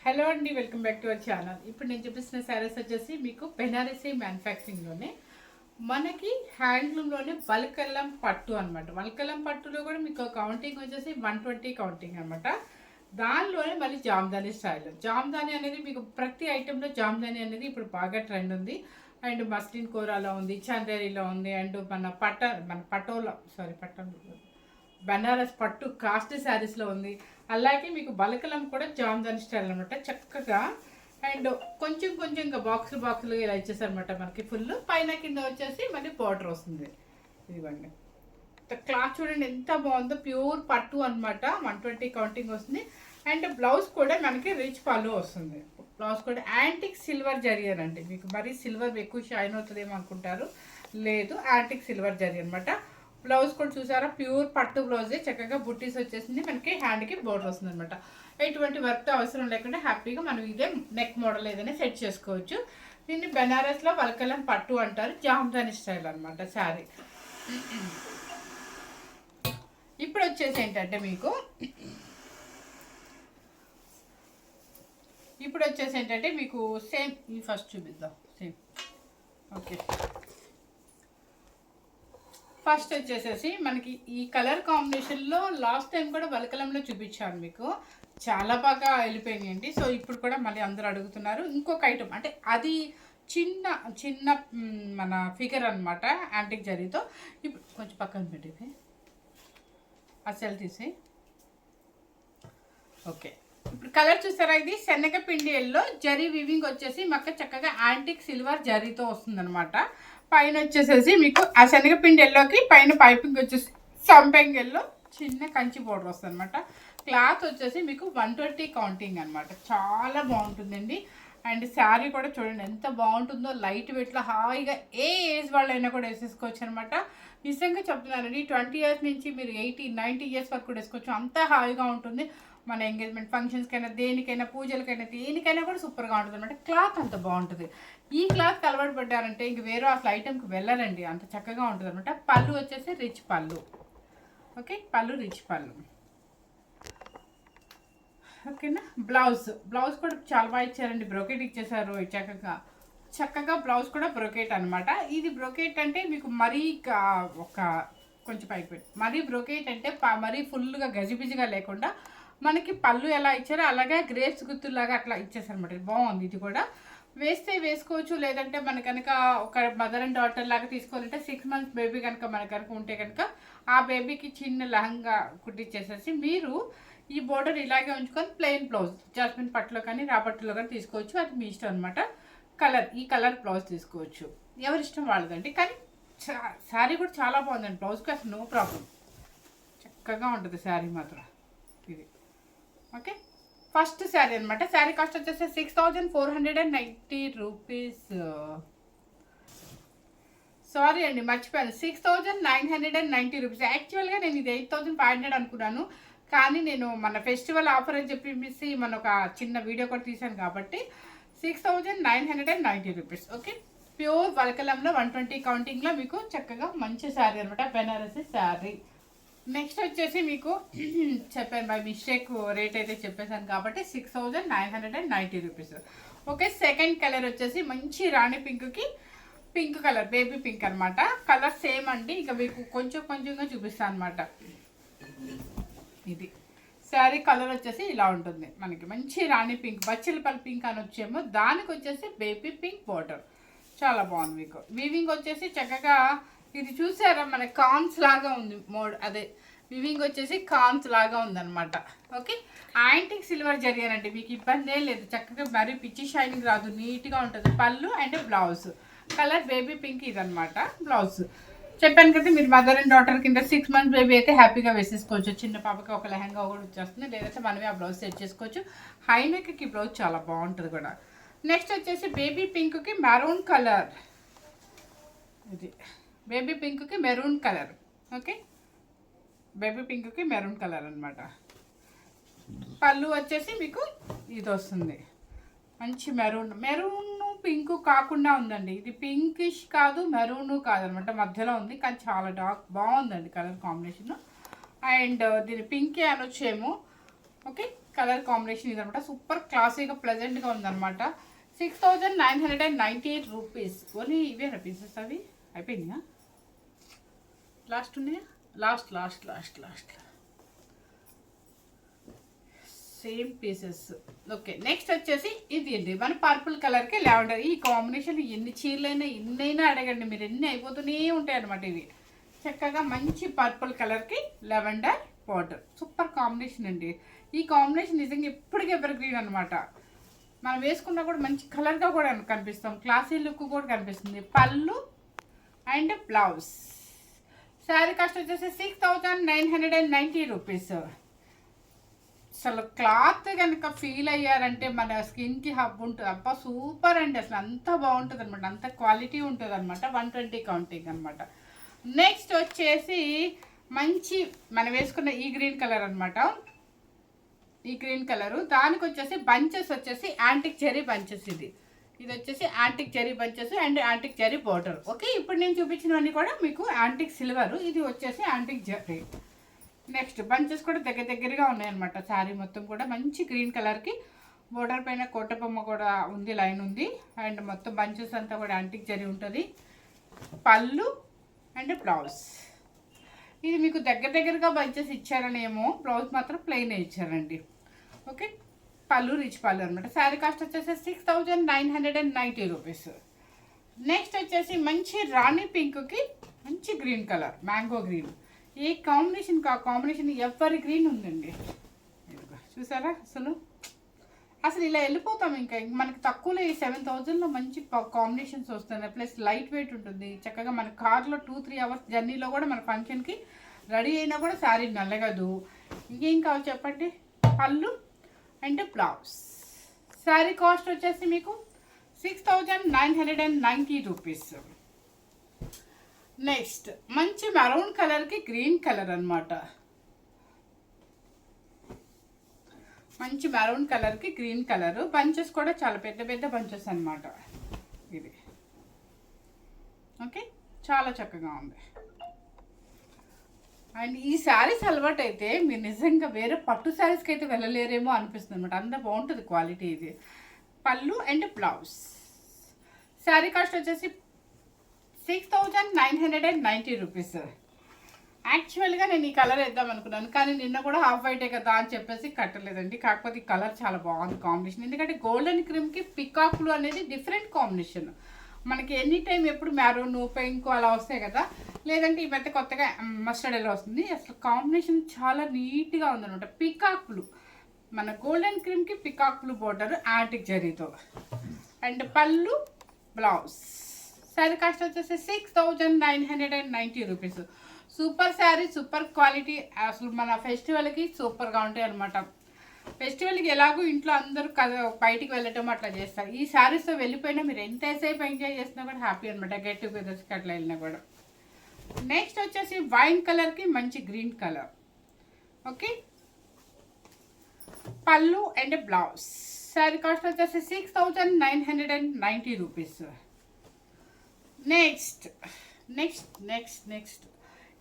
Hello అండి, welcome back to our channel. ఇప్పుడు నేను చూపిస్తున్న శారీస్ వచ్చేసి మీకు బెనారసీ మ్యానుఫ్యాక్చరింగ్లోనే మనకి హ్యాండ్లూమ్లోనే వల్కలం పట్టు అనమాట. వల్కలం పట్టులో కూడా మీకు కౌంటింగ్ వచ్చేసి 120 కౌంటింగ్ అనమాట. దానిలోనే మళ్ళీ జామ్దాని స్టైల్. జామ్దాని అనేది మీకు ప్రతి ఐటెంలో జామ్దాని అనేది ఇప్పుడు బాగా ట్రెండ్ ఉంది. అండ్ మస్లిన్ కోరాలో ఉంది, చందేరీలో ఉంది, అండ్ మన బనారస్ పట్టు కాస్ట్ శారీస్లో ఉంది. అలాగే మీకు బలకలం కూడా జామ్దాని స్టైల్ అనమాట. చక్కగా అండ్ కొంచెం కొంచెం ఇంకా బాక్సులు ఇలా ఇచ్చేసారనమాట. మనకి ఫుల్ పైన కింద వచ్చేసి మళ్ళీ బార్డర్ వస్తుంది. ఇదిగోండి, క్లాత్ చూడండి ఎంత బాగుందో. ప్యూర్ పట్టు అనమాట. 120 కౌంటింగ్ వస్తుంది. అండ్ బ్లౌజ్ కూడా మనకి రిచ్ పళ్ళు వస్తుంది. బ్లౌజ్ కూడా యాంటిక్ సిల్వర్ జరిగానండి. మీకు మరీ సిల్వర్ ఎక్కువ షైన్ అవుతుందేమో అనుకుంటారు, లేదు, యాంటిక్ సిల్వర్ జరి అనమాట. బ్లౌజ్ కూడా చూసారా, ప్యూర్ పట్టు బ్లౌజే. చక్కగా బుట్టీస్ వచ్చేసింది, మనకి హ్యాండ్కి బోర్డర్ వస్తుంది అనమాట. ఎటువంటి వర్క్తో అవసరం లేకుండా హ్యాపీగా మనం ఇదే నెక్ మోడల్ ఏదైనా సెట్ చేసుకోవచ్చు. దీన్ని బెనారస్లో వల్కలం పట్టు అంటారు. జామ్దాని స్టైల్ అనమాట శారీ. ఇప్పుడు వచ్చేసి ఏంటంటే మీకు సేమ్ ఈ ఫస్ట్ చూపిద్దాం. Same okay. ఫస్ట్ వచ్చేసేసి మనకి ఈ కలర్ కాంబినేషన్లో లాస్ట్ టైం కూడా వల్కలంలో చూపించాను మీకు, చాలా బాగా వెళ్ళిపోయినాయండి. సో ఇప్పుడు కూడా మళ్ళీ అందరూ అడుగుతున్నారు. ఇంకొక ఐటమ్ అంటే అది చిన్న చిన్న మన ఫిగర్ అనమాట, యాంటిక్ జరీతో. ఇప్పుడు కొంచెం పక్కన పెట్టి అసలు తీసి ఓకే. ఇప్పుడు కలర్ చూసారా, ఇది శనగపిండి ఎల్లో జరీ వీవింగ్ వచ్చేసి మాకు చక్కగా యాంటిక్ సిల్వర్ జరీతో వస్తుందన్నమాట. పైన వచ్చేసేసి మీకు ఆ శనగపిండి ఎల్లోకి పైన పైపింగ్ వచ్చేసి సంపెంగ్ ఎల్లో చిన్న కంచి బోర్డర్ వస్తుంది అనమాట. క్లాత్ వచ్చేసి మీకు 120 కౌంటింగ్ అనమాట. చాలా బాగుంటుందండి. అండ్ శారీ కూడా చూడండి ఎంత బాగుంటుందో. లైట్ వెయిట్లో హాయిగా ఏ ఏజ్ వాళ్ళైనా కూడా వేసేసుకోవచ్చు అనమాట. నిజంగా చెప్తున్నానండి, 20 ఇయర్స్ నుంచి మీరు 80-90 ఇయర్స్ వరకు కూడా వేసుకోవచ్చు. అంత హాయిగా ఉంటుంది. మన ఎంగేజ్మెంట్ ఫంక్షన్స్కైనా, దేనికైనా, పూజలకైనా, దేనికైనా కూడా సూపర్గా ఉంటుంది అనమాట. క్లాత్ అంత బాగుంటుంది. ఈ క్లాత్ అలవాటు పడ్డారంటే ఇంక వేరే అసలు ఐటెంకి వెళ్ళాలండి, అంత చక్కగా ఉంటుంది అనమాట. పళ్ళు వచ్చేసి రిచ్ పళ్ళు. ఓకే, పళ్ళు రిచ్ పళ్ళు. ఓకేనా. బ్లౌజ్ కూడా చాలా బాగా ఇచ్చారండి. బ్రోకెట్ ఇచ్చేసారు చక్కగా బ్లౌజ్ కూడా బ్రోకెట్ అనమాట. ఇది బ్రోకెట్ అంటే మీకు మరీ ఒక కొంచెం పైకి పెట్టి మరీ బ్రోకెట్ అంటే మరీ ఫుల్గా గజిబిజిగా లేకుండా మనకి పళ్ళు ఎలా ఇచ్చారో అలాగే గ్రేప్స్ గుర్తులాగా అట్లా ఇచ్చేసారనమాట. బాగుంది. ఇది కూడా వేస్తే వేసుకోవచ్చు, లేదంటే మన కనుక ఒక మదర్ అండ్ డాటర్ లాగా తీసుకోవాలంటే 6 months బేబీ కనుక మన కనుక ఉంటే కనుక ఆ బేబీకి చిన్న లహంగా కుట్టించేసేసి మీరు ఈ బోర్డర్ ఇలాగే ఉంచుకొని ప్లెయిన్ బ్లౌజ్ జాస్మిన్ పట్టులో కానీ రాబట్టులో కానీ తీసుకోవచ్చు. అది మీ ఇష్టం అనమాట. ఈ కలర్ బ్లౌజ్ తీసుకోవచ్చు, ఎవరి ఇష్టం వాళ్ళదండి. కానీ శారీ కూడా చాలా బాగుందండి. బ్లౌజ్కి అసలు నో ప్రాబ్లం, చక్కగా ఉంటుంది శారీ మాత్రం. ఇది ఓకే. ఫస్ట్ శారీ అనమాట. శారీ కాస్ట్ వచ్చేసి 6490 రూపీస్. సారీ అండి, మర్చిపోయాను. 6990 రూపీస్. యాక్చువల్గా నేను ఇది 8500 అనుకున్నాను, కానీ నేను మన ఫెస్టివల్ ఆఫర్ అని చెప్పేసి మన ఒక చిన్న వీడియో కూడా తీశాను కాబట్టి 6990 రూపీస్. ఓకే. ప్యూర్ వల్కలంలో 120 కౌంటింగ్లో మీకు చక్కగా మంచి శారీ అనమాట, బెనారసీ శారీ. నెక్స్ట్ వచ్చేసి మీకు చెప్పాను బై మిస్టేక్ రేట్ అయితే చెప్పేశాను కాబట్టి 6990 రూపీస్. ఓకే. సెకండ్ కలర్ వచ్చేసి మంచి రాణి పింక్ కలర్, బేబీ పింక్ అనమాట. కలర్ సేమ్ అండి. ఇక మీకు కొంచెంగా చూపిస్తాను అనమాట. ఇది శారీ కలర్ వచ్చేసి ఇలా ఉంటుంది. మనకి మంచి రాణి పింక్, బచ్చిలపల్లి పింక్ అని వచ్చేమో, దానికి వచ్చేసి బేబీ పింక్ బోర్డర్. చాలా బాగుంది. మీకు వీవింగ్ వచ్చేసి చక్కగా ఇది చూసారా, మన కాన్స్ లాగా ఉంది అదే వివింగ్ వచ్చేసి కాన్స్ లాగా ఉందన్నమాట. ఓకే. యాంటిక్ సిల్వర్ జరిగానండి, మీకు ఇబ్బంది ఏం లేదు. చక్కగా మరీ పిచ్చి షైనింగ్ రాదు, నీట్గా ఉంటుంది. పళ్ళు and blouse colour baby pink ఇదనమాట. బ్లౌజ్ చెప్పాను కదా, మీరు మదర్ అండ్ డాటర్ కింద 6 months బేబీ అయితే హ్యాపీగా వేసేసుకోవచ్చు. చిన్న పాపకి ఒక లెహంగా ఒకటి వచ్చేస్తుంది, లేదంటే మనమే ఆ బ్లౌజ్ సెట్ చేసుకోవచ్చు. హై నెక్కి బ్లౌజ్ చాలా బాగుంటుంది కూడా. నెక్స్ట్ వచ్చేసి బేబీ పింక్కి మెరూన్ కలర్. ఇది బేబీ పింక్కి మెరూన్ కలర్. ఓకే, బేబీ పింక్కి మెరూన్ కలర్ అనమాట. పళ్ళు వచ్చేసి మీకు ఇది వస్తుంది, మంచి మెరూన్ పింక్ కాకుండా ఉందండి. ఇది పింకిష్ కాదు, మెరూన్ కాదనమాట, మధ్యలో ఉంది. కానీ చాలా డార్క్ బాగుందండి కలర్ కాంబినేషన్. అండ్ దీని పింకే అనొచ్చేమో. ఓకే. కలర్ కాంబినేషన్ ఇదనమాట. సూపర్ క్లాసీగా ప్లెజెంట్గా ఉందన్నమాట. 6998 రూపీస్. ఓన్లీ ఇవేనా పీసెస్? అవి అయిపోయిందా? లాస్ట్ ఉన్నాయా? Last same pieces. Okay, next వచ్చేసి ఇది అండి మన పర్పుల్ కలర్కి లావెండర్. ఈ కాంబినేషన్ ఎన్ని చీరలైనా ఎన్నైనా అడగండి మీరు, ఎన్ని అయిపోతూనే ఉంటాయి అనమాట. ఇవి చక్కగా మంచి పర్పుల్ కలర్కి లావెండర్ బార్డర్. సూపర్ కాంబినేషన్ అండి. ఈ కాంబినేషన్ నిజంగా ఎప్పటికీ ఎవర్ గ్రీన్ అనమాట. మనం వేసుకున్నా కూడా మంచి కలర్గా కూడా కనిపిస్తాం, క్లాసీ లుక్ కూడా కనిపిస్తుంది. పళ్ళు అండ్ బ్లౌజ్. శారీ కాస్ట్ వచ్చేసి 6990 రూపీస్. అసలు క్లాత్ కనుక ఫీల్ అయ్యారంటే మన స్కిన్కి హబ్ ఉంటుంది. అబ్బా సూపర్ అండి, అసలు అంత బాగుంటుంది అనమాట, అంత క్వాలిటీ ఉంటుంది అనమాట. 120 కౌంటింగ్ అనమాట. నెక్స్ట్ వచ్చేసి మంచి మనం వేసుకున్న ఈ గ్రీన్ కలర్ అనమాట. ఈ గ్రీన్ కలరు దానికి వచ్చేసి బంచెస్ వచ్చేసి యాంటిక్ జెరీ బంచెస్. ఇది వచ్చేసి antique zari bunches and antique zari border. Okay, ఇప్పుడు నేను చూపించినవన్నీ కూడా మీకు యాంటిక్ సిల్వర్, ఇది వచ్చేసి యాంటిక్ జెరీ. నెక్స్ట్ బంచెస్ కూడా దగ్గరగా ఉన్నాయన్నమాట. శారీ మొత్తం కూడా మంచి గ్రీన్ కలర్కి బోర్డర్ పైన కోటబొమ్మ కూడా ఉంది, లైన్ ఉంది. అండ్ మొత్తం బంచెస్ అంతా కూడా యాంటిక్ జరీ ఉంటుంది. పళ్ళు అండ్ బ్లౌజ్. ఇది మీకు దగ్గరగా బంచెస్ ఇచ్చారనేమో, బ్లౌజ్ మాత్రం ప్లెయిన్ ఇచ్చారండి. ఓకే, పళ్ళు రిచ్ పళ్ళు అనమాట. శారీ కాస్ట్ వచ్చేసి 6990 రూపీస్. నెక్స్ట్ వచ్చేసి మంచి రాణి పింక్కి మంచి గ్రీన్ కలర్, మ్యాంగో గ్రీన్. ఈ కాంబినేషన్ కాంబినేషన్ ఎవరి గ్రీన్ ఉందండి. చూసారా? అసలు ఇలా వెళ్ళిపోతాం. ఇంకా మనకి తక్కువలో ఈ 7000లో మంచి కాంబినేషన్స్ వస్తున్నాయి. ప్లస్ లైట్ వెయిట్ ఉంటుంది. చక్కగా మన కార్లో 2-3 అవర్స్ జర్నీలో కూడా మన ఫంక్షన్కి రెడీ అయినా కూడా శారీ నల్లగదు. ఇంకేం కావాలి చెప్పండి. పళ్ళు అండ్ బ్లౌజ్. శారీ కాస్ట్ వచ్చేసి మీకు 6990 రూపీస్. నెక్స్ట్ మంచి మెరూన్ కలర్కి గ్రీన్ కలర్ అనమాట. మంచి మెరూన్ కలర్కి గ్రీన్ కలర్. బంచెస్ కూడా చాలా పెద్ద బంచెస్ అనమాట. ఇది ఓకే, చాలా చక్కగా ఉంది. అండ్ ఈ శారీస్ అలవాటు అయితే మీరు నిజంగా వేరే పట్టు శారీస్కి అయితే వెళ్ళలేరేమో అనిపిస్తుంది అనమాట, అంత బాగుంటుంది క్వాలిటీ. ఇది పళ్ళు అండ్ బ్లౌజ్. శారీ కాస్ట్ వచ్చేసి 6990 రూపీస్. యాక్చువల్గా నేను ఈ కలర్ వేద్దాం అనుకున్నాను, కానీ నిన్న కూడా హాఫ్ వైటే కదా అని చెప్పేసి కట్టలేదండి. కాకపోతే ఈ కలర్ చాలా బాగుంది కాంబినేషన్. ఎందుకంటే గోల్డెన్ క్రీమ్కి పికాక్లు అనేది డిఫరెంట్ కాంబినేషన్. మనకి ఎనీ టైం ఎప్పుడు మ్యారూన్ పింక్ అలా వస్తాయి కదా, లేదంటే ఈ మధ్య కొత్తగా మస్టర్డ్ ఎలా వస్తుంది. అసలు కాంబినేషన్ చాలా నీట్గా ఉందన్నమాట. పికాక్లు, మన గోల్డెన్ క్రీమ్కి పికాక్లు బోర్డర్ యాంటిక్ జరీతో. అండ్ పళ్ళు బ్లౌజ్. శారీ కాస్ట్ వచ్చేసి 6990 rupees. Super sari, super quality. అసలు మన ఫెస్టివల్కి సూపర్గా ఉంటాయి అనమాట. ఫెస్టివల్కి ఎలాగో ఇంట్లో అందరూ బయటికి వెళ్ళటం అట్లా చేస్తారు. ఈ శారీస్తో వెళ్ళిపోయినా మీరు ఎంతసేపు ఎంజాయ్ చేసినా కూడా హ్యాపీ అనమాట, గెట్ టుగెదర్స్కి అట్లా వెళ్ళినా కూడా. నెక్స్ట్ వచ్చేసి వైన్ కలర్కి మంచి గ్రీన్ కలర్. ఓకే, పళ్ళు అండ్ బ్లౌజ్. శారీ కాస్ట్ వచ్చేసి 6990 రూపీస్. నెక్స్ట్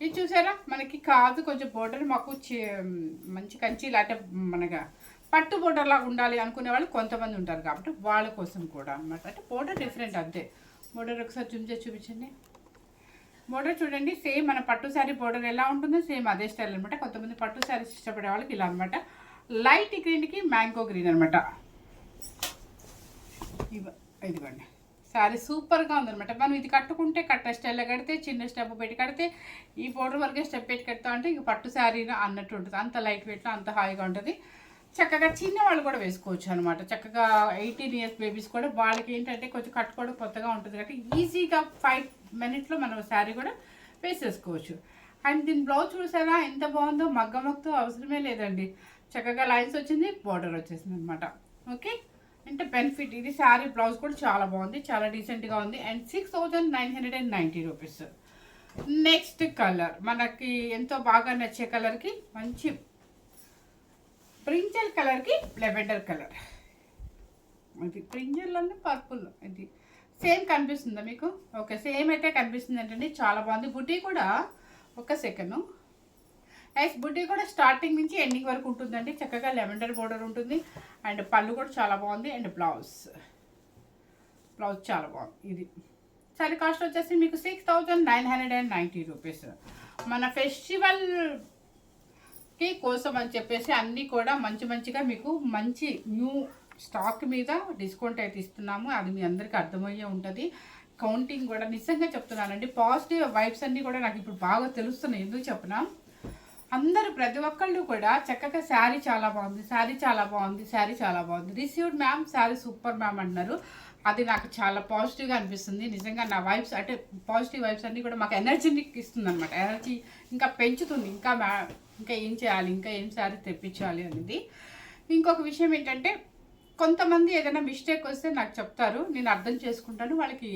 ఇది చూసారా? మనకి కాదు కొంచెం బోర్డర్ మాకు మంచి కంచి లాంటి మనగా పట్టు బోర్డర్ లాగా ఉండాలి అనుకునే వాళ్ళు కొంతమంది ఉంటారు, కాబట్టి వాళ్ళ కోసం కూడా అనమాట. అంటే బోర్డర్ డిఫరెంట్ అంతే. బోర్డర్ ఒకసారి చూపించండి. బోర్డర్ చూడండి, సేమ్ మన పట్టు శారీ బోర్డర్ ఎలా ఉంటుందో సేమ్ అదే స్టైల్ అనమాట. కొంతమంది పట్టు శారీస్ ఇష్టపడే వాళ్ళకి ఇలా అనమాట. లైట్ గ్రీన్కి మ్యాంగో గ్రీన్ అనమాట. ఇదిగోండి, శారీ సూపర్గా ఉందనమాట. మనం ఇది కట్టుకుంటే కట్ట స్టైల్లో కడితే, చిన్న స్టెప్ పెట్టి కడితే, ఈ బోర్డర్ వరకే స్టెప్ పెట్టి కడతా అంటే ఇక పట్టు శారీలో అన్నట్టు ఉంటుంది. అంత లైట్ వెయిట్లో అంత హాయిగా ఉంటుంది. చక్కగా చిన్న వాళ్ళు కూడా వేసుకోవచ్చు అనమాట. చక్కగా 18 ఇయర్స్ బేబీస్ కూడా, వాళ్ళకి ఏంటంటే కొంచెం కట్టుకోవడం కొత్తగా ఉంటుంది కాబట్టి ఈజీగా 5 మినిట్స్లో మనం శారీ కూడా వేసేసుకోవచ్చు. అండ్ దీని బ్లౌజ్ చూసారా ఎంత బాగుందో, మగ్గమతో అవసరమే లేదండి. చక్కగా లైన్స్ వచ్చింది, బోర్డర్ వచ్చేసింది అనమాట. ఓకే, అంటే బెనిఫిట్. ఇది శారీ బ్లౌజ్ కూడా చాలా బాగుంది, చాలా డీసెంట్గా ఉంది. And 6990 rupees. నెక్స్ట్ కలర్ మనకి ఎంతో బాగా నచ్చే కలర్కి మంచి బ్రింజల్ కలర్కి లెవెండర్ కలర్. ఇది బ్రింజల్లోనే పర్పుల్. ఇది సేమ్ కనిపిస్తుందా మీకు? ఓకే, సేమ్ అయితే కనిపిస్తుంది ఏంటండి, చాలా బాగుంది. బుటీ కూడా ఒక సెకండ్ ఎస్ బుట్టి కూడా స్టార్టింగ్ నుంచి ఎండింగ్ వరకు ఉంటుందండి. చక్కగా లెవెండర్ బోర్డర్ ఉంటుంది. అండ్ పళ్ళు కూడా చాలా బాగుంది. అండ్ బ్లౌజ్ చాలా బాగుంది. ఇది సారీ కాస్ట్ వచ్చేసి మీకు 6990 రూపీస్. మన ఫెస్టివల్కి కోసం అని చెప్పేసి అన్నీ కూడా మంచిగా మీకు మంచి న్యూ స్టాక్ మీద డిస్కౌంట్ అయితే ఇస్తున్నాము. అది మీ అందరికీ అర్థమయ్యే ఉంటుంది. కౌంటింగ్ కూడా నిజంగా చెప్తున్నానండి. పాజిటివ్ వైబ్స్ అన్నీ కూడా నాకు ఇప్పుడు బాగా తెలుస్తున్నాయి. ఎందుకు చెప్పనా, అందరూ ప్రతి ఒక్కళ్ళు కూడా చక్కగా శారీ చాలా బాగుంది, శారీ చాలా బాగుంది, శారీ చాలా బాగుంది, received ma'am, sari super ma'am అంటున్నారు. అది నాకు చాలా పాజిటివ్గా అనిపిస్తుంది. నిజంగా నా వైబ్స్ అంటే పాజిటివ్ వైబ్స్ అన్నీ కూడా మాకు ఎనర్జీని ఇస్తుంది అనమాట. ఎనర్జీ ఇంకా పెంచుతుంది. ఇంకా ఏం చేయాలి, ఇంకా ఏం శారీ తెప్పించాలి అనేది. ఇంకొక విషయం ఏంటంటే, కొంతమంది ఏదైనా మిస్టేక్ వస్తే నాకు చెప్తారు, నేను అర్థం చేసుకుంటాను. వాళ్ళకి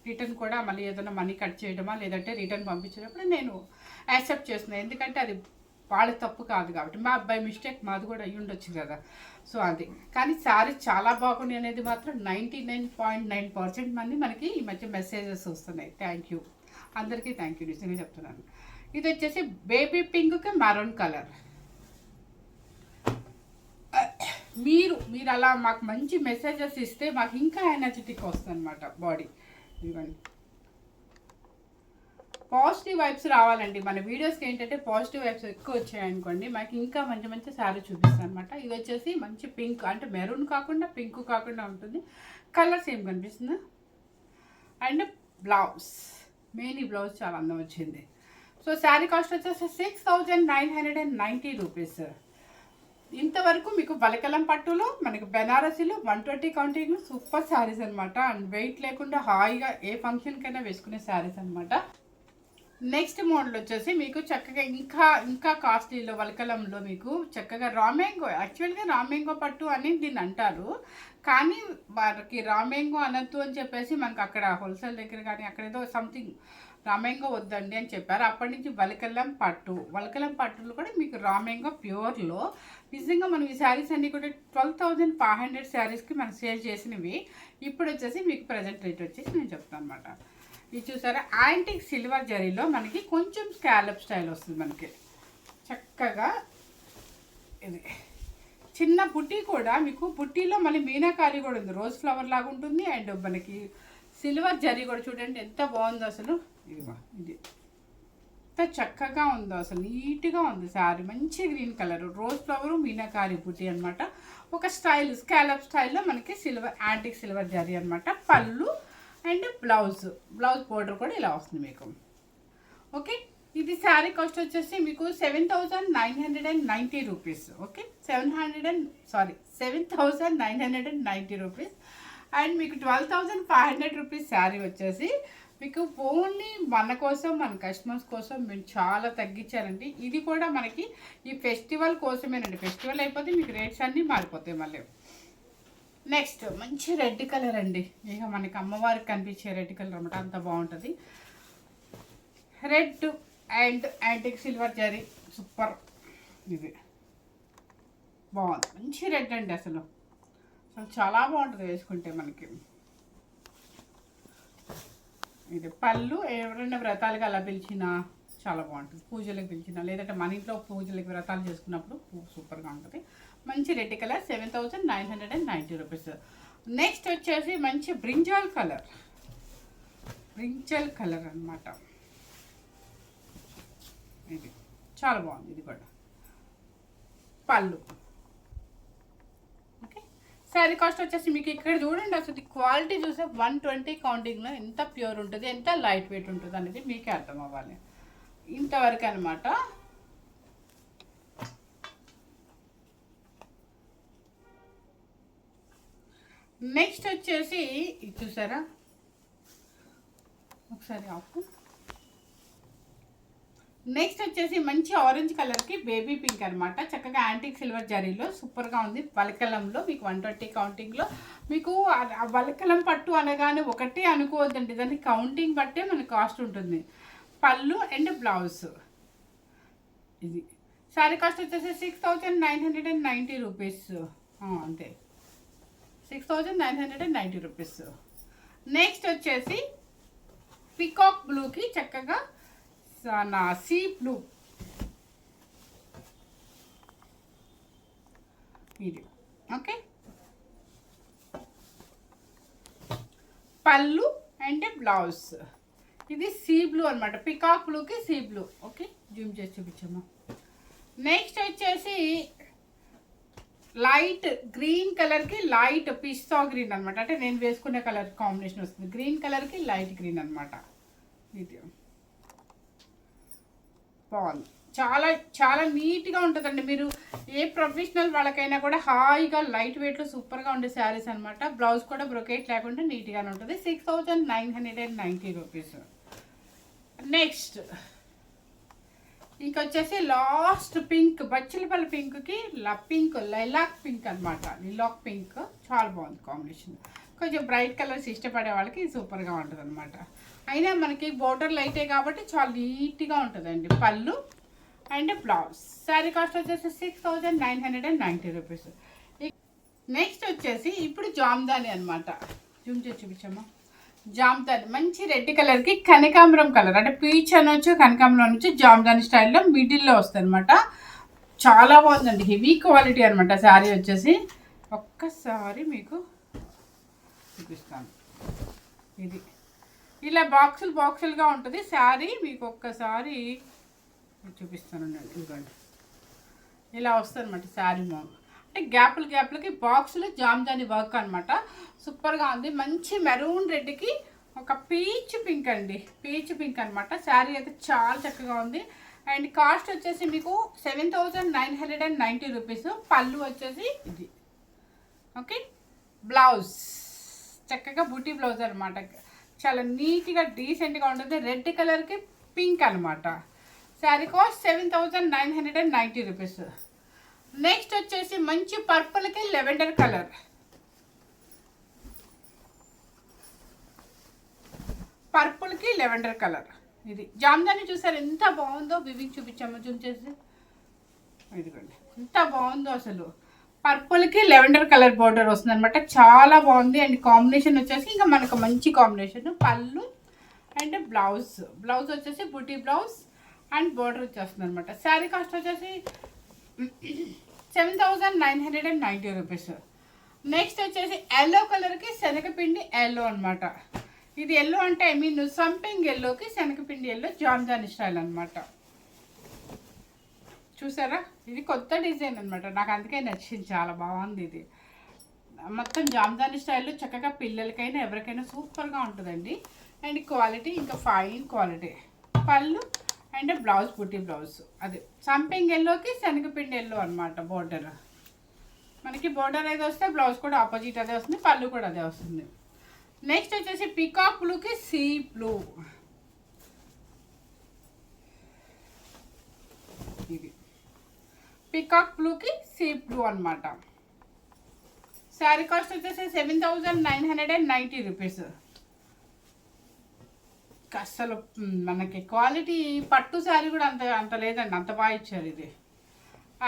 రిటర్న్ కూడా మళ్ళీ ఏదైనా మనీ కట్ చేయడమా లేదంటే రిటర్న్ పంపించేటప్పుడు నేను యాక్సెప్ట్ చేస్తున్నాను. ఎందుకంటే అది వాళ్ళ తప్పు కాదు కాబట్టి. మా అబ్బాయి మిస్టేక్ మాది కూడా అయ్యి ఉండొచ్చు కదా. సో అది కానీ శారీ చాలా బాగుంది అనేది మాత్రం 99.9% మంది మనకి ఈ మధ్య మెసేజెస్ వస్తున్నాయి. థ్యాంక్ యూ అందరికీ, థ్యాంక్ యూ నిజంగా చెప్తున్నాను. ఇది వచ్చేసి బేబీ పింక్కి మరూన్ కలర్. మీరు అలా మాకు మంచి మెసేజెస్ ఇస్తే మాకు ఇంకా ఎనర్జెటిక్ వస్తుంది అనమాట బాడీ. ఇవ్వండి, పాజిటివ్ వైబ్స్ రావాలండి మన వీడియోస్కి. ఏంటంటే పాజిటివ్ వైబ్స్ ఎక్కువ వచ్చాయనుకోండి మాకు ఇంకా మంచి శారీ చూపిస్తాను అనమాట. ఇది వచ్చేసి మంచి పింక్, అంటే మెరూన్ కాకుండా పింక్ కాకుండా ఉంటుంది. కలర్ సేమ్ కనిపిస్తుంది. అండ్ బ్లౌజ్, మెయిన్ ఈ బ్లౌజ్ చాలా అందం వచ్చింది. సో శారీ కాస్ట్ వచ్చేసి 6990 రూపీస్. ఇంతవరకు మీకు బలకలం పట్టులో మనకు బెనారసీలో 120 కౌంటింగ్ సూపర్ శారీస్ అనమాట. అండ్ వెయిట్ లేకుండా హాయిగా ఏ ఫంక్షన్కైనా వేసుకునే శారీస్ అనమాట. నెక్స్ట్ మోడల్ వచ్చేసి మీకు చక్కగా ఇంకా కాస్ట్లీలో వలకలంలో మీకు చక్కగా రామ్యాంగో. యాక్చువల్గా రామ్యాంగో పట్టు అని దీన్ని అంటారు, కానీ వారికి రామ్యాంగో అనద్దు అని చెప్పేసి మనకు అక్కడ హోల్సేల్ దగ్గర కానీ అక్కడేదో సంథింగ్ రామ్యాంగో వద్దండి అని చెప్పారు. అప్పటి నుంచి వలకలం పట్టులు కూడా మీకు రామ్యాంగో ప్యూర్లో. నిజంగా మనం ఈ శారీస్ అన్నీ కూడా 12,500 శారీస్కి మనం సేల్ చేసినవి. ఇప్పుడు వచ్చేసి మీకు ప్రజెంట్ రేట్ వచ్చేసి నేను చెప్తాను అనమాట. ఇది చూసారా, యాంటిక్ సిల్వర్ జరీలో మనకి కొంచెం స్కాలప్ స్టైల్ వస్తుంది. మనకి చక్కగా ఇది చిన్న బుట్టి కూడా మీకు బుట్టీలో మళ్ళీ మీనాకారి కూడా ఉంది, రోజ్ ఫ్లవర్ లాగా ఉంటుంది. అండ్ మనకి సిల్వర్ జరీ కూడా చూడండి ఎంత బాగుందో అసలు. ఇది ఎంత చక్కగా ఉందో అసలు, నీట్గా ఉంది శారీ. మంచి green colour, rose flower, meenakari బుట్టి అనమాట. ఒక స్టైల్ స్కాలప్ స్టైల్లో మనకి యాంటిక్ సిల్వర్ జరీ అనమాట. పళ్ళు అండ్ బ్లౌజ్ బోర్డర్ కూడా ఇలా వస్తుంది మీకు. ఓకే, ఇది శారీ కాస్ట్ వచ్చేసి మీకు 7,990 రూపీస్. Okay, 7,990 rupees. అండ్ మీకు 12,500 రూపీస్ శారీ వచ్చేసి మీకు ఓన్లీ మన కోసం, మన కస్టమర్స్ కోసం మేము చాలా తగ్గించారండి. ఇది కూడా మనకి ఈ ఫెస్టివల్ కోసమేనండి. ఫెస్టివల్ అయిపోతే మీకు రేట్స్ అన్నీ మారిపోతాయి మళ్ళీ. నెక్స్ట్ మంచి రెడ్ కలర్ అండి, ఇక మనకి అమ్మవారికి కనిపించే రెడ్ కలర్ అనమాట. అంత బాగుంటుంది. Red and antique silver zari super. ఇది బాగుంది, మంచి రెడ్ అండి అసలు చాలా బాగుంటుంది వేసుకుంటే మనకి. ఇది పళ్ళు, ఎవరైనా వ్రతాలుగా అలా పిలిచినా చాలా బాగుంటుంది. పూజలకు పిలిచినా లేదంటే మన ఇంట్లో పూజలకి వ్రతాలు చేసుకున్నప్పుడు సూపర్గా ఉంటుంది. మంచి రెడ్ కలర్, 7,990 రూపీస్. నెక్స్ట్ వచ్చేసి మంచి బ్రింజాల్ కలర్ అనమాట. ఇది చాలా బాగుంది. ఇది కూడా పళ్ళు. ఓకే, శారీ కాస్ట్ వచ్చేసి మీకు ఇక్కడ చూడండి అసలు క్వాలిటీ చూసే 120 కౌంటింగ్లో ఎంత ప్యూర్ ఉంటుంది, ఎంత లైట్ వెయిట్ ఉంటుంది అనేది మీకే అర్థం అవ్వాలి. ఇంతవరకు అనమాట. నెక్స్ట్ వచ్చేసి ఇది చూసారా, ఒకసారి ఆపు. నెక్స్ట్ వచ్చేసి మంచి ఆరెంజ్ కలర్కి బేబీ పింక్ అనమాట. చక్కగా యాంటిక్ సిల్వర్ జరీలో సూపర్గా ఉంది. వలకలంలో మీకు 120 కౌంటింగ్లో మీకు వలకలం పట్టు అనగానే ఒకటే అనుకోవద్దండి, దాన్ని కౌంటింగ్ బట్టే మనకి కాస్ట్ ఉంటుంది. పళ్ళు అండ్ బ్లౌజ్. ఇది శారీ కాస్ట్ వచ్చేసి 6,990 రూపీస్ అంతే, 6,990 రూపీస్. నెక్స్ట్ వచ్చేసి పికాక్ బ్లూకి చక్కగా నా సీ బ్లూ ఇది ఓకే. పళ్ళు అండ్ బ్లౌజ్ ఇది సీ బ్లూ అనమాట, పికాక్ బ్లూకి సీ బ్లూ. ఓకే, జూమ్ చేసి చూపించమ్మా. నెక్స్ట్ వచ్చేసి లైట్ గ్రీన్ కలర్కి లైట్ పిస్తా గ్రీన్ అనమాట, అంటే నేను వేసుకునే కలర్ కాంబినేషన్ వస్తుంది. గ్రీన్ కలర్కి లైట్ గ్రీన్ అనమాట. ఇది బాగుంది, చాలా చాలా నీట్గా ఉంటుందండి. మీరు ఏ ప్రొఫెషనల్ వాళ్ళకైనా కూడా హాయిగా లైట్ వెయిట్లో సూపర్గా ఉండే శారీస్ అనమాట. బ్లౌజ్ కూడా బ్రొకేట్ లేకుండా నీట్గానే ఉంటుంది. 6990 రూపీస్. నెక్స్ట్ ఇంకొచ్చేసి లాస్ట్ పింక్, బచ్చలపల్లి పింక్కి పింక్ లైలాక్ పింక్ అనమాట. లిలాక్ పింక్ చాలా బాగుంది కాంబినేషన్. కొంచెం బ్రైట్ కలర్స్ ఇష్టపడే వాళ్ళకి సూపర్గా ఉంటుంది అనమాట. అయినా మనకి బోర్డర్ లైటే కాబట్టి చాలా నీట్గా ఉంటుందండి. పళ్ళు అండ్ బ్లౌజ్. శారీ కాస్ట్ వచ్చేసి 6990 రూపీస్. నెక్స్ట్ వచ్చేసి ఇప్పుడు జామ్దాని అనమాట. జూమ్ చేసి చూపించమ్మా. జామ్దాని మంచి రెడ్ కలర్కి కనకాంబరం కలర్, అంటే పీచ్ అనొచ్చు కనకాంబరం అనొచ్చు. జామ్దాని స్టైల్లో మిడిల్లో వస్తుంది అనమాట. చాలా బాగుందండి, హెవీ క్వాలిటీ అనమాట. శారీ వచ్చేసి ఒక్కసారి మీకు చూపిస్తాను. ఇది ఇలా బాక్సులుగా ఉంటుంది శారీ. మీకు ఒక్కసారి చూపిస్తాను, ఇదిగోండి ఇలా వస్తుంది అనమాట శారీ. అంటే గ్యాప్లకి బాక్సులు జామ్దాని వర్క్ అనమాట. సూపర్గా ఉంది. మంచి మెరూన్ రెడ్కి ఒక పీచ్ పింక్ అండి, పీచ్ పింక్ అనమాట. శారీ అయితే చాలా చక్కగా ఉంది. అండ్ కాస్ట్ వచ్చేసి మీకు 7990 రూపీస్. పళ్ళు వచ్చేసి ఇది ఓకే. బ్లౌజ్ చక్కగా బూటీ బ్లౌజ్ అనమాట. చాలా నీట్గా డీసెంట్గా ఉంటుంది. రెడ్ కలర్కి పింక్ అనమాట. Sari cost 7990 rupees. నెక్స్ట్ వచ్చేసి మంచి పర్పుల్కి లెవెండర్ కలర్. పర్పుల్కి లెవెండర్ కలర్. ఇది జామ్దాని చూసారు ఎంత బాగుందో. వివింగ్ చూపించాము జూమ్ చేసి. ఇదిగోండి ఎంత బాగుందో అసలు. పర్పుల్కి లెవెండర్ కలర్ బోర్డర్ వస్తుంది అనమాట. చాలా బాగుంది. అండ్ కాంబినేషన్ వచ్చేసి ఇంకా మనకు మంచి కాంబినేషన్. పళ్ళు అండ్ బ్లౌజ్ వచ్చేసి బూటీ బ్లౌజ్ అండ్ బోర్డర్ వచ్చేస్తుంది అనమాట. శారీ కాస్ట్ వచ్చేసి 7990 రూపీస్. నెక్స్ట్ వచ్చేసి ఎల్లో కలర్కి శనగపిండి ఎల్లో అనమాట. ఇది ఎల్లో అంటే ఐ మీన్ సంపింగ్ ఎల్లోకి శనగపిండి ఎల్లో జామ్దాని స్టైల్ అనమాట. చూసారా, ఇది కొత్త డిజైన్ అనమాట. నాకు అందుకే నచ్చింది, చాలా బాగుంది. ఇది మొత్తం జామ్దాని స్టైల్లో చక్కగా పిల్లలకైనా ఎవరికైనా సూపర్గా ఉంటుందండి. అండ్ క్వాలిటీ ఇంకా ఫైన్ క్వాలిటీ. పళ్ళు అండ్ బ్లౌజ్ బుట్టి బ్లౌజ్. అది సంపింగ్ ఎల్లోకి శనగపిండి ఎల్లో అనమాట బోర్డర్. మనకి బోర్డర్ ఏదో వస్తే బ్లౌజ్ కూడా ఆపోజిట్ అదే వస్తుంది, పళ్ళు కూడా అదే వస్తుంది. నెక్స్ట్ వచ్చేసి పికాక్ బ్లూకి సీ బ్లూ. ఇది పికాక్ బ్లూకి సీ బ్లూ అనమాట. శారీ కాస్ట్ వచ్చేసి 7990 రూపీస్. అసలు మనకి క్వాలిటీ పట్టు శారీ కూడా అంత లేదండి, అంత బాగా ఇచ్చారు ఇది.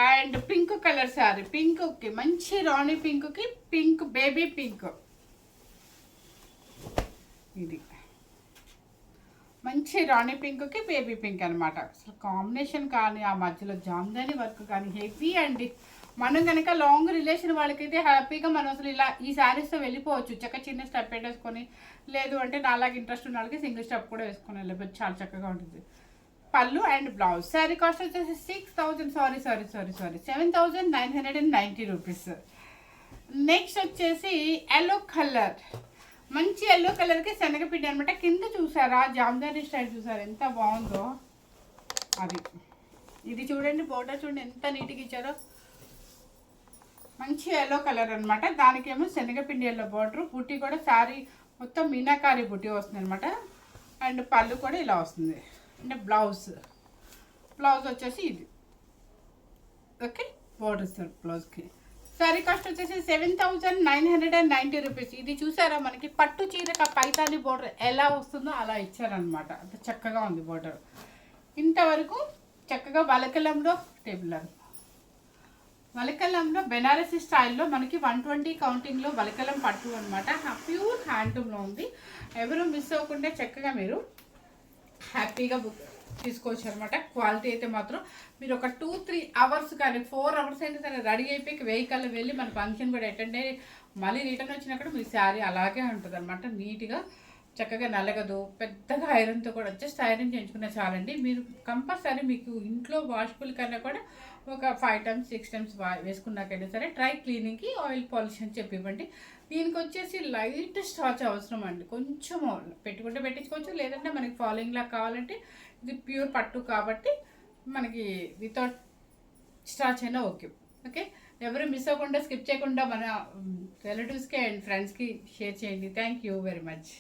అండ్ పింక్ కలర్ శారీ, పింక్కి మంచి రాణి పింక్కి పింక్ బేబీ పింక్. ఇది మంచి రాణి పింక్కి బేబీ పింక్ అనమాట. అసలు కాంబినేషన్ కానీ ఆ మధ్యలో జామ్దాని వర్క్ కానీ హెవీ అండి. మనం కనుక లాంగ్ రిలేషన్ వాళ్ళకైతే హ్యాపీగా మనం అసలు ఇలా ఈ శారీస్తో వెళ్ళిపోవచ్చు. చక్క చిన్న స్టెప్ పెట్టేసుకొని, లేదు అంటే నాలాగా ఇంట్రెస్ట్ ఉన్న వాళ్ళకి సింగిల్ స్టెప్ కూడా వేసుకొని వెళ్ళిపోవచ్చు. చాలా చక్కగా ఉంటుంది. పళ్ళు అండ్ బ్లౌజ్. శారీ కాస్ట్ వచ్చేసి 7990 రూపీస్. నెక్స్ట్ వచ్చేసి ఎల్లో కలర్, మంచి ఎల్లో కలర్కి శనగపిండి అనమాట. కింద చూసారా జామ్దాని స్టైల్ చూసారా ఎంత బాగుందో. అది ఇది చూడండి, బోర్డర్ చూడండి ఎంత నీట్గా ఇచ్చారో. మంచి ఎల్లో కలర్ అనమాట. దానికేమో శనగపిండి ఎల్లో బోర్డర్. బుట్టి కూడా శారీ మొత్తం మీనాకారి బుట్టి వస్తుంది అనమాట. అండ్ పళ్ళు కూడా ఇలా వస్తుంది. అంటే బ్లౌజ్ వచ్చేసి ఇది ఓకే. బోర్డర్ ఇస్తారు బ్లౌజ్కి. శారీ కాస్ట్ వచ్చేసి 7990 రూపీస్. ఇది చూసారా మనకి పట్టు చీరక పైతాని బోర్డర్ ఎలా వస్తుందో అలా ఇచ్చారనమాట. అంత చక్కగా ఉంది బోర్డర్. ఇంతవరకు చక్కగా వలకలంలో వలకలంలో బెనారసీ స్టైల్లో మనకి 120 కౌంటింగ్లో వలకలం పట్టు అనమాట. ప్యూర్ హ్యాండ్లూమ్లో ఉంది. ఎవరు మిస్ అవ్వకుండా చక్కగా మీరు హ్యాపీగా తీసుకోవచ్చు అనమాట. క్వాలిటీ అయితే మాత్రం మీరు ఒక 2-3 అవర్స్ కానీ 4 అవర్స్ అయినా సరే రెడీ అయిపోయి వెహికల్ వెళ్ళి మన ఫంక్షన్ కూడా అటెండ్ అయ్యి మళ్ళీ రిటర్న్ వచ్చినప్పుడు మీ శారీ అలాగే ఉంటుంది అనమాట. నీట్గా చక్కగా నలగదు, పెద్దగా ఐరన్తో కూడా జస్ట్ ఐరన్ చేయించుకున్న చాలండి. మీరు కంపల్సరీ మీకు ఇంట్లో వాషబుల్ కన్నా కూడా ఒక 5 times 6 times వేసుకున్నాకైనా సరే డ్రై క్లీనింగ్కి ఆయిల్ పాలిష్ అని చెప్పి ఇవ్వండి. దీనికి వచ్చేసి లైట్ స్టార్చ్ అవసరం అండి. కొంచెం పెట్టుకుంటే పెట్టించుకోవచ్చు, లేదంటే మనకి ఫాలోయింగ్ లాగా కావాలంటే ఇది ప్యూర్ పట్టు కాబట్టి మనకి వితౌట్ స్టార్చ్ అయినా ఓకే. ఓకే, ఎవరు మిస్ అవ్వకుండా స్కిప్ చేయకుండా మన రిలేటివ్స్కి అండ్ ఫ్రెండ్స్కి షేర్ చేయండి. Thank you very much.